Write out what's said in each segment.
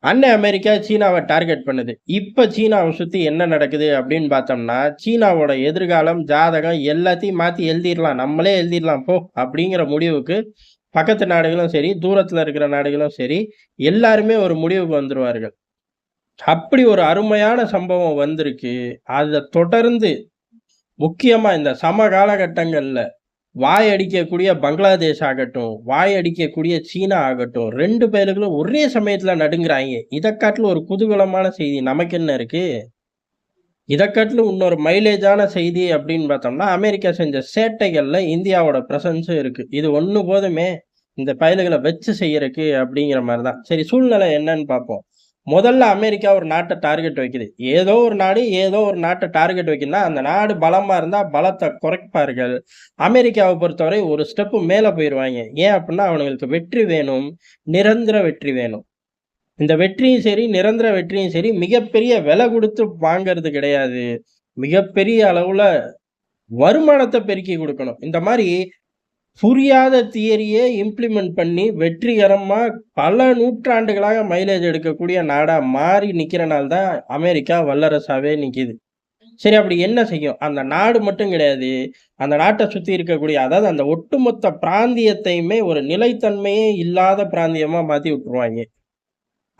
அண்ணன் America சீனாவ target பண்ணுது. இப்ப சீனாவ சுத்தி என்ன நடக்குது அப்படின்னு பார்த்தோம்னா, சீனாவோட எதிர்காலம், ஜாதகம் எல்லாத்தையும் மாத்தி எழுதிறலாம். நம்மளே எழுதிறலாம் போ! அப்படிங்கிற முடிவுக்கு பக்கத்து நாடுகளும் சரி, தூரத்துல இருக்கிற நாடுகளும் சரி, எல்லாருமே ஒரு முடிவுக்கு வந்துருவார்கள். அப்படி ஒரு அருமையான சம்பவம் வந்திருக்கு. அத தொடர்ந்து முக்கியமா இந்த காலகட்டங்கள்ல வாய் அடிக்கக்கூடிய பங்களாதேஷ் ஆகட்டும், வாய் அடிக்கக்கூடிய சீனா ஆகட்டும், 2 பேர்களும் ஒரே சமயத்துல நடுங்குறாய்ங்க. இத காட்டிலும் ஒரு குதூகலமான செய்தி நமக்கு என்ன இருக்கு? இத காட்டிலும் இன்னொரு மைலேஜான செய்தி அப்படின்னு பார்த்தோம்னா, அமெரிக்கா செஞ்ச சேட்டைகள்ல இந்தியாவோட பிரசன்ஸும் இருக்கு. இது ஒண்ணு போதுமே, இந்த பயலுகள வச்சு செய்யறக்கு அப்படிங்கிற மாரி தான். சரி சூழ்நிலை என்னன்னு பார்ப்போம். முதல்ல அமெரிக்கா ஒரு நாட்ட டார்கெட் வைக்குது. ஏதோ ஒரு நாடு, ஏதோ ஒரு நாட்ட டார்கெட் வைக்குதுன்னா, அந்த நாடு பலமா இருந்தா பலத்த குறைப்பார்கள். அமெரிக்காவ பொறுத்தவரை ஒரு ஸ்டெப் மேல போயிருவாய்ங்க. ஏன் அப்டின்னா, அவனுங்களுக்கு வெற்றி வேணும். நிரந்தர வெற்றி வேணும். இந்த வெற்றியும் சரி, நிரந்தர வெற்றியும் சரி, மிகப்பெரிய விலை குடுத்து வாங்கறது கிடையாது. மிகப்பெரிய அளவுல வருமானத்த பெருக்கி குடுக்கணும். இந்த மாரி புரியாத தியரிய இம்ப்ளிமெண்ட் பண்ணி வெற்றிகரமா பல நூற்றாண்டுகளாக மைலேஜ் எடுக்கக்கூடிய நாடா மாறி நிக்கிறனால தான் அமெரிக்கா வல்லரசாவே நிக்குது. சரி அப்படி என்ன செய்யும்? அந்த நாடு மட்டும் கிடையாது. அந்த நாட்ட சுத்தி இருக்கக்கூடிய அதாவது அந்த ஒட்டுமொத்த பிராந்தியத்தையுமே ஒரு நிலைத்தன்மையே இல்லாத பிராந்தியமா மாத்தி விட்டுருவாய்ங்க.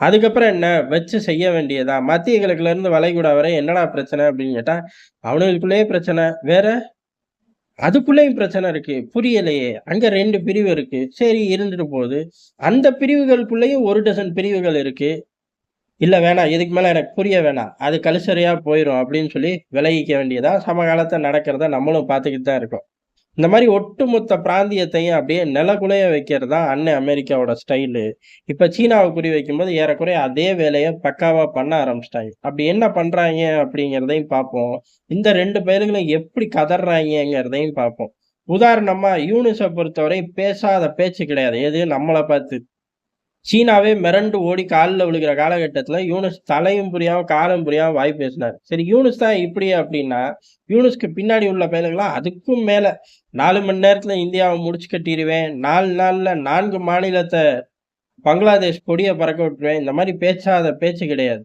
அதுக்கப்புறம் என்ன? வச்சு செய்ய வேண்டியது தான். மத்திய கிழக்குலேருந்து வளைகுடா வரை என்னடா பிரச்சனை அப்படின்னு கேட்டா, அவனுங்களுக்குள்ளேயே பிரச்சனை. வேற அதுக்குள்ளேயும் பிரச்சனை இருக்கு. புரியலையே! அங்க 2 பிரிவு இருக்கு. சரி இருந்துட்டு போது. அந்த பிரிவுகளுக்குள்ளேயும் 1 டசன் பிரிவுகள் இருக்கு. இல்ல வேணாம். இதுக்கு மேல எனக்கு புரிய வேணாம். அது கழுசறையா போயிரும் அப்படின்னு சொல்லி விலகிக்க வேண்டியதா சமகாலத்துல நடக்கிறத நம்மளும் பார்த்துக்கிட்டு தான் இருக்கோம். இந்த மாரி ஒட்டுமொத்த பிராந்தியத்தையும் அப்படியே நிலகுலைய வைக்கிறது தான் அண்ணன் அமெரிக்காவோட ஸ்டைலு. இப்ப சீனாவ குறி வைக்கும்போது ஏறக்குறைய அதே வேலைய பக்காவா பண்ண ஆரம்பிச்சுட்டாங்க. அப்படி என்ன பண்றாய்ங்க அப்படிங்கிறதையும் பார்ப்போம். இந்த 2 பயலுகளும் எப்படி கதர்றாய்ங்கங்கிறதையும் பார்ப்போம். உதாரணமா யூனுஸ பொறுத்தவரை பேசாத பேச்சு கிடையாது. எது நம்மள பார்த்து. சீனாவே மிரண்டு ஓடி கால்ல விழுகிற காலகட்டத்தில யூனுஸ் தலையும் புரியாம, காலும் புரியாம வாய் பேசினாரு. சரி யூனுஸ் தான் இப்படி அப்படின்னா, யூனுஸ்க்கு பின்னாடி உள்ள பயலுகலாம் அதுக்கும் மேல 4 மணி நேரத்தில இந்தியாவ முடிச்சு கட்டிருவேன். 4 நாள்ல 4 மாநிலத்த பங்களாதேஷ் கொடிய பறக்க விட்டுருவேன். இந்த மாரி பேசாத பேச்சு கிடையாது.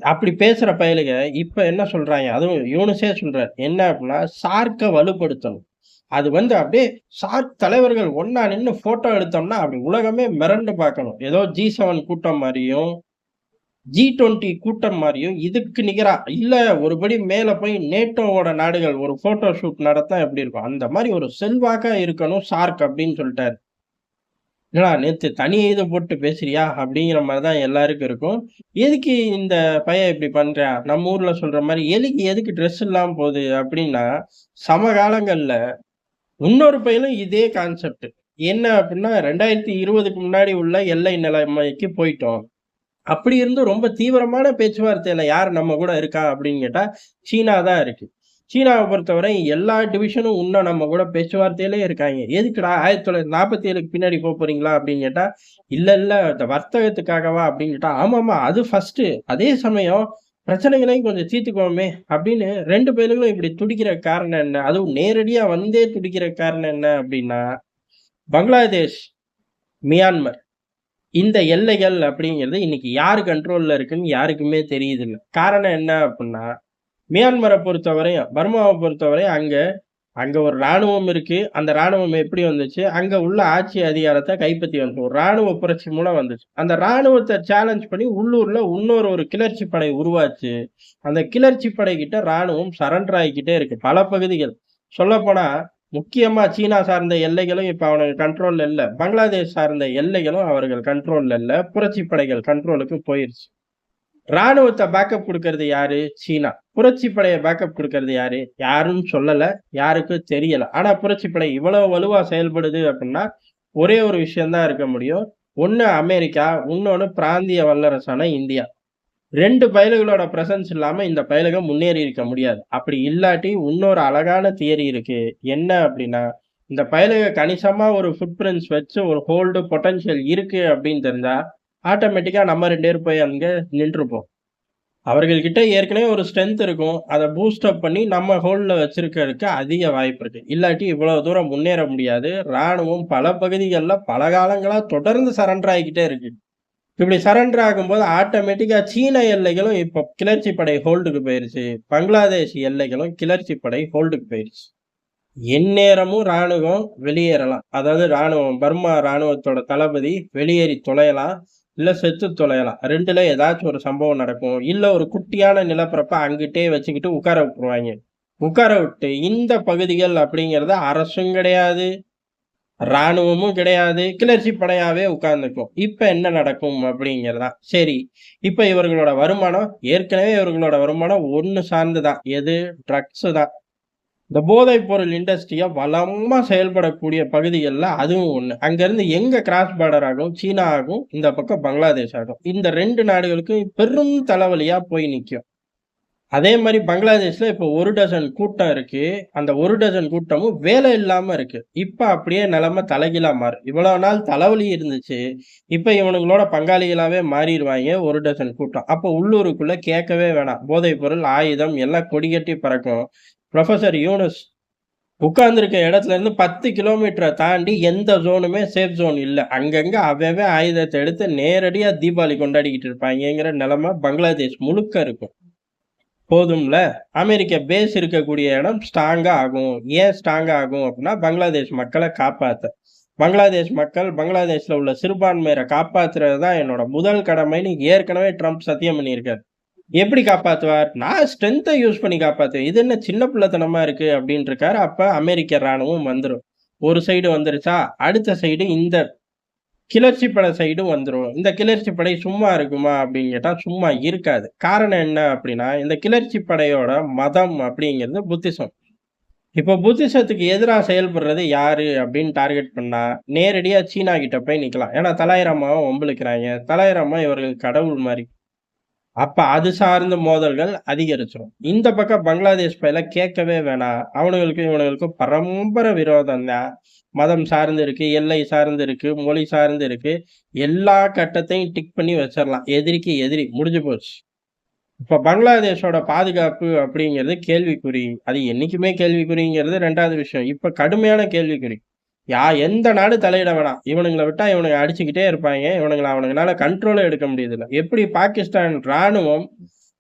அப்படி பேசுற பயலுக இப்ப என்ன சொல்றாய்ங்க, அதுவும் யூனுஸே சொல்றாரு. என்ன அப்படின்னா, சார்க்க வலுப்படுத்தணும். அது வந்து அப்படியே சார்க் தலைவர்கள் ஒண்ணா நின்னு ஃபோட்டோ எடுத்தோம்னா, அப்படி உலகமே மிரண்டு பார்க்கணும். ஏதோ G7 கூட்டம் மாரியும், G20 கூட்டம் மாரியும் இதுக்கு நிகரா, இல்ல ஒரு படி மேல போய் நேட்டோவோட நாடுகள் ஒரு ஃபோட்டோ ஷூட் நடத்தா எப்படி இருக்கும்? அந்த மாரி ஒரு செல்வாக்கா இருக்கணும் சார்க் அப்படின்னு சொல்ட்டாரு. "என்னடா நேத்து தனி இது போட்டு பேசுறியா?" அப்படிங்கிற மாரி தான் எல்லாருக்கும் இருக்கும். எதுக்கு இந்த பையன் இப்படி பண்றான்? நம்ம ஊர்ல சொல்ற மாரி, "எலிக்கு எதுக்கு ட்ரெஸ் இல்லாம போது?" அப்படின்னா, சமகாலங்கள்ல இன்னொரு பையனும் இதே கான்செப்ட். என்ன அப்டின்னா 2020க்கு முன்னாடி உள்ள எல்லை நிலைமைக்கு போயிட்டோம். அப்படி இருந்தும் ரொம்ப தீவிரமான பேச்சுவார்த்தையில யார் நம்ம கூட இருக்கா அப்படின்னு கேட்டா, சீனா தான் இருக்கு. சீனாவ பொறுத்தவரை எல்லா டிவிஷனும் இன்னும் நம்ம கூட பேச்சுவார்த்தையிலே இருக்காய்ங்க. எதுக்குடா 1947க்கு பின்னாடி போறீங்களா அப்படின்னு கேட்டா, இல்ல இல்ல இந்த வர்த்தகத்துக்காகவா அப்படின்னு கேட்டா, ஆமாமா அது ஃபர்ஸ்ட்டு. அதே சமயம் பிரச்சனைகளையும் கொஞ்சம் தீர்த்துக்குவோமே அப்படின்னு 2 பேருங்களும் இப்படி துடிக்கிற காரணம் என்ன? அதுவும் நேரடியா வந்தே துடிக்கிற காரணம் என்ன அப்படின்னா, பங்களாதேஷ், மியான்மர் இந்த எல்லைகள் அப்படிங்கிறது இன்னைக்கு யாரு கண்ட்ரோல்ல இருக்குன்னு யாருக்குமே தெரியுதில்ல. காரணம் என்ன அப்புட்ன்னா, மியான்மர பொறுத்தவரையும், பர்மாவ பொறுத்தவரையும் அங்க அங்க ஒரு ராணுவம் இருக்கு. அந்த ராணுவம் எப்படி வந்துச்சு? அங்க உள்ள ஆட்சி அதிகாரத்த கைப்பத்தி வந்துச்சு. ஒரு ராணுவ புரட்சி மூலம் வந்துச்சு. அந்த ராணுவத்த சேலஞ்ச் பண்ணி உள்ளூர்ல இன்னொரு ஒரு கிளர்ச்சி படை உருவாச்சு. அந்த கிளர்ச்சி படைகிட்ட ராணுவம் சரண்டர் ஆயிக்கிட்டே இருக்கு. பல பகுதிகள். சொல்லப்போனா, முக்கியமா சீனா சார்ந்த எல்லைகளும் இப்ப அவனுங்க கண்ட்ரோல்ல இல்ல. பங்களாதேஷ் சார்ந்த எல்லைகளும் அவர்கள் கண்ட்ரோல்ல இல்ல. புரட்சி படைகள் கண்ட்ரோலுக்கு போயிருச்சு. ராணுவத்த பேக்கப் குடுக்கறது யாரு? சீனா. புரட்சி படைய பேக்கப் குடுக்கறது யாரு? யாருன்னு சொல்லல. யாருக்கும் தெரியல. ஆனா புரட்சி படை இவ்வளவு வலுவா செயல்படுது அப்டின்னா, ஒரே ஒரு விஷயம் தான் இருக்க முடியும். ஒண்ணு அமெரிக்கா, இன்னொன்னு பிராந்திய வல்லரசான இந்தியா. 2 பயலுகளோட பிரசன்ஸ் இல்லாம இந்த பயலுக முன்னேறி இருக்க முடியாது. அப்படி இல்லாட்டி இன்னொரு அழகான தியரி இருக்கு. என்ன அப்டின்னா, இந்த பயலுக கணிசமா ஒரு ஃபுட் பிரிண்ட்ஸ் வச்சு ஒரு ஹோல்டு பொட்டன்ஷியல் இருக்கு அப்டின்னு தெரிஞ்சா, ஆட்டோமேட்டிக்கா நம்ம 2 பேரும் போய் அங்க நின்றுப்போம். அவர்கள் கிட்ட ஏற்கனவே ஒரு ஸ்ட்ரென்த் இருக்கும். அத பூஸ்ட் அப் பண்ணி நம்ம ஹோல்ட்ல வச்சிருக்கிறதுக்கு அதிக வாய்ப்பு இருக்கு. இல்லாட்டி இவ்வளவு தூரம் முன்னேற முடியாது. ராணுவம் பல பகுதிகள்ல பல காலங்களா தொடர்ந்து சரண்டர் ஆயிக்கிட்டே இருக்கு. இப்படி சரண்டர் ஆகும்போது ஆட்டோமேட்டிக்கா சீன எல்லைகளும் இப்போ கிளர்ச்சி படை ஹோல்டுக்கு போயிருச்சு. பங்களாதேஷ் எல்லைகளும் கிளர்ச்சி படை ஹோல்டுக்கு போயிருச்சு. எந்நேரமும் ராணுவம் வெளியேறலாம். அதாவது ராணுவம் பர்மா ராணுவத்தோட தளபதி வெளியேறி தொலையலாம். இல்ல செத்து தொலையலாம். 2ல ஏதாச்சும் ஒரு சம்பவம் நடக்கும். இல்ல ஒரு குட்டியான நிலப்பரப்ப அங்கிட்டே வச்சுக்கிட்டு உட்கார விட்டுருவாய்ங்க. உட்கார விட்டு இந்த பகுதிகள் அப்படிங்கிறது அரசும் கிடையாது, ராணுவமும் கிடையாது. கிளர்ச்சி படையாவே உட்கார்ந்துக்கும். இப்ப என்ன நடக்கும் அப்படிங்கிறதுதான். சரி, இப்ப இவர்களோட வருமானம் ஏற்கனவே இவர்களோட வருமானம் ஒண்ணு சார்ந்து தான். எது? ட்ரக்ஸ் தான். இந்த போதைப் பொருள் இண்டஸ்ட்ரியா வளமா செயல்படக்கூடிய பகுதிகள்ல அதுவும் ஒண்ணு. அங்கருந்து எங்க கிராஸ் பார்டர் ஆகும்? சீனா ஆகும். இந்த பக்கம் பங்களாதேஷ் ஆகும். இந்த 2 நாடுகளுக்கும் பெரும் தலைவலியா போய் நிக்கும். அதே மாரி பங்களாதேஷ்ல இப்ப 1 டசன் கூட்டம் இருக்கு. அந்த 1 டசன் கூட்டமும் வேலை இல்லாம இருக்கு. இப்ப அப்படியே நிலைமை தலைகீழா மாறும். இவ்வளவு நாள் தலைவலி இருந்துச்சு. இப்ப இவனுங்களோட பங்காளிகளாவே மாறிருவாய்ங்க 1 டசன் கூட்டம். அப்ப உள்ளூருக்குள்ள கேட்கவே வேணாம். போதைப் பொருள், ஆயுதம் எல்லாம் கொடிகட்டி பறக்கும். புரொஃபசர் யூனுஸ் உட்கார்ந்திருக்க இடத்துல இருந்து 10 கிலோமீட்டர தாண்டி எந்த ஜோனுமே சேஃப் ஜோன் இல்ல. அங்கங்க அவன் ஆயுதத்த எடுத்து நேரடியா தீபாவளி கொண்டாடிக்கிட்டு இருப்பாய்ங்கங்கிற நிலைமை பங்களாதேஷ் முழுக்க இருக்கும். போதும்ல. அமெரிக்க பேஸ் இருக்கக்கூடிய இடம் ஸ்ட்ராங்கா ஆகும். ஏன் ஸ்ட்ராங்கா ஆகும் அப்படின்னா, பங்களாதேஷ் மக்கள காப்பாத்த. பங்களாதேஷ் மக்கள், பங்களாதேஷ்ல உள்ள சிறுபான்மையர காப்பாத்துறது தான் என்னோட முதல் கடமைன்னு ஏற்கனவே ட்ரம்ப் சத்தியம் பண்ணியிருக்காரு. எப்படி காப்பாத்துவார்? நான் ஸ்ட்ரென்த்த யூஸ் பண்ணி காப்பாத்துவேன். இது என்ன சின்ன பிள்ளைத்தனமா இருக்கு அப்படின்ருக்காரு. அப்ப அமெரிக்க ராணுவம் வந்துரும். ஒரு சைடு வந்துருச்சா, அடுத்த சைடு இந்த கிளர்ச்சி படை சைடும் வந்துரும். இந்த கிளர்ச்சி படை சும்மா இருக்குமா அப்படின்னு கேட்டா, சும்மா இருக்காது. காரணம் என்ன அப்படின்னா, இந்த கிளர்ச்சி படையோட மதம் அப்படிங்கிறது புத்திசம். இப்போ புத்திசத்துக்கு எதிரா செயல்படுறது யாரு அப்படின்னு டார்கெட் பண்ணா, நேரடியா சீனா கிட்ட போய் நிக்கலாம். ஏன்னா தலாய் லாமாவ வம்பிழுக்கிறாய்ங்க. தலாய் லாமா இவர்கள் கடவுள் மாரி. அப்ப அது சார்ந்த மோதல்கள் அதிகரிச்சுரும். இந்த பக்கம் பங்களாதேஷ் பயல கேட்கவே வேணாம். அவனுங்களுக்கும் இவனுங்களுக்கும் பரம்பர விரோதம் தான். மதம் சார்ந்து இருக்கு, எல்லை சார்ந்து இருக்கு, மொழி சார்ந்து இருக்கு. எல்லா கட்டத்தையும் டிக் பண்ணி வச்சிரலாம். எதிரிக்கு எதிரி முடிஞ்சு போச்சு. இப்ப பங்களாதேஷோட பாதுகாப்பு அப்படிங்கிறது கேள்விக்குறி. அது என்னைக்குமே கேள்விக்குறிங்கிறது 2வது விஷயம். இப்ப கடுமையான கேள்விக்குறி. எந்த நாடு தலையிட வேணாம். இவனுங்கள விட்டா இவனுங்க அடிச்சுக்கிட்டே இருப்பாய்ங்க. அவனுங்கனால கண்ட்ரோலே எடுக்க முடியதில்ல. எப்படி பாகிஸ்தான் ராணுவம்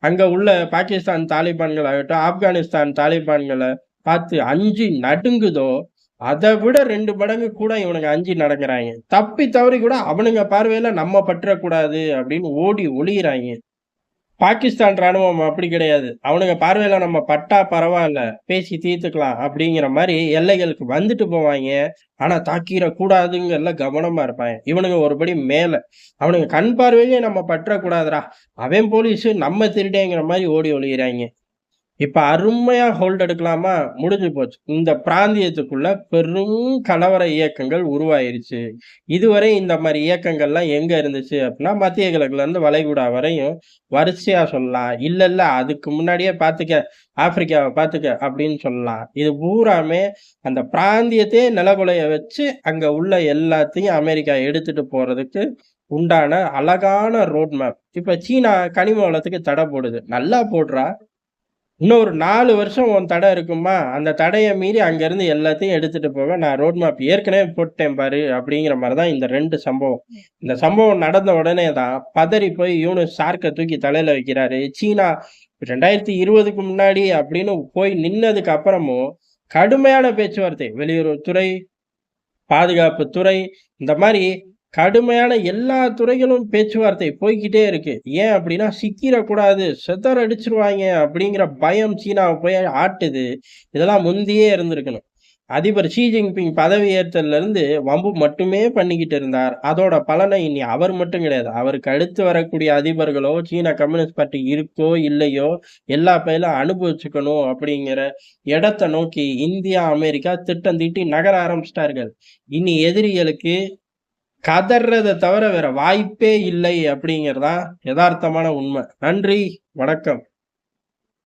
அங்க உள்ள பாகிஸ்தான் தாலிபான்கள் ஆகட்டும், ஆப்கானிஸ்தான் தாலிபான்கள பார்த்து அஞ்சி நடுங்குதோ, அத விட 2 மடங்கு கூட இவனுங்க அஞ்சி நடக்குறாய்ங்க. தப்பி தவறி கூட அவனுங்க பார்வையில நம்ம பற்றக்கூடாது அப்படின்னு ஓடி ஒளியிறாய்ங்க. பாகிஸ்தான் ராணுவம் அப்படி கிடையாது. அவனுங்க பார்வையில நம்ம பட்டா பரவால்ல. பேசி தீர்த்துக்கலாம் அப்படிங்கிற மாரி எல்லைகளுக்கு வந்துட்டு போவாய்ங்க. ஆனா தாக்கிற கூடாதுங்கிறதுல கவனமா இருப்பாய்ங்க. இவனுங்க ஒரு படி மேல. அவனுங்க கண் பார்வையிலயே நம்ம பற்றக்கூடாதுடா. அவன் போலீஸு நம்ம திருடேங்கிற மாரி ஓடி ஒளியிறாய்ங்க. இப்ப அருமையா ஹோல்ட் எடுக்கலாமா? முடிஞ்சு போச்சு. இந்த பிராந்தியத்துக்குள்ள பெரும் கலவர இயக்கங்கள் உருவாயிருச்சு. இதுவரை இந்த மாரி இயக்கங்கள்லாம் எங்க இருந்துச்சு அப்டின்னா, மத்திய கிழக்குல இருந்து வளைகுடா வரையும் வரிசையா சொல்லலாம். இல்ல அதுக்கு முன்னாடியே பாத்துக்க, ஆப்பிரிக்காவ பாத்துக்க அப்படின்னு சொல்லலாம். இது பூராமே அந்த பிராந்தியத்தையே நிலகுலைய வச்சு, அங்க உள்ள எல்லாத்தையும் அமெரிக்கா எடுத்துட்டு போறதுக்கு உண்டான அழகான ரோட் மேப். இப்ப சீனா கனிம வளத்துக்கு தடை போடுது. நல்லா போடுறா. இன்னும் ஒரு 4 வருஷம் உன் தடை இருக்குமா? அந்த தடைய மீறி அங்கருந்து எல்லாத்தையும் எடுத்துட்டு போக நான் ரோட் மேப் ஏற்கனவே போட்டேன் பாரு, அப்படிங்கிற மாரி தான் இந்த 2 சம்பவம். இந்த சம்பவம் நடந்த உடனே தான் பதறி போய் யூனுஸ் சார்க்க தூக்கி தலையில வைக்கிறாரு. சீனா 2020க்கு முன்னாடி அப்படின்னு போய் நின்னதுக்கு அப்புறமும் கடுமையான பேச்சுவார்த்தை. வெளியுறவுத்துறை, பாதுகாப்புத்துறை இந்த மாரி கடுமையான எல்லா துறைகளும் பேச்சுவார்த்தை போய்க்கிட்டே இருக்கு. ஏன் அப்படின்னா, சிக்கிரக்கூடாது, சிதறடிச்சுருவாய்ங்க அப்படிங்கிற பயம் சீனாவ போய் ஆட்டுது. இதெல்லாம் முந்தியே இருந்திருக்கணும். அதிபர் ஷி ஜின்பிங் பதவி ஏற்றதிலிருந்து வம்பு மட்டுமே பண்ணிக்கிட்டு இருந்தார். அதோட பலனை இனி அவர் மட்டும் கிடையாது. அவருக்கு அடுத்து வரக்கூடிய அதிபர்களோ, சீன கம்யூனிஸ்ட் பார்ட்டி இருக்கோ, இல்லையோ எல்லா பயலும் அனுபவிச்சுக்கணும் அப்படிங்கிற இடத்த நோக்கி இந்தியா, அமெரிக்கா திட்டம் தீட்டி நகர ஆரம்பிச்சிட்டார்கள். இனி எதிரிகளுக்கு கதர்றத தவிர வேற வாய்ப்பே இல்லை அப்படிங்கிறது தான் எதார்த்தமான உண்மை. நன்றி, வணக்கம்.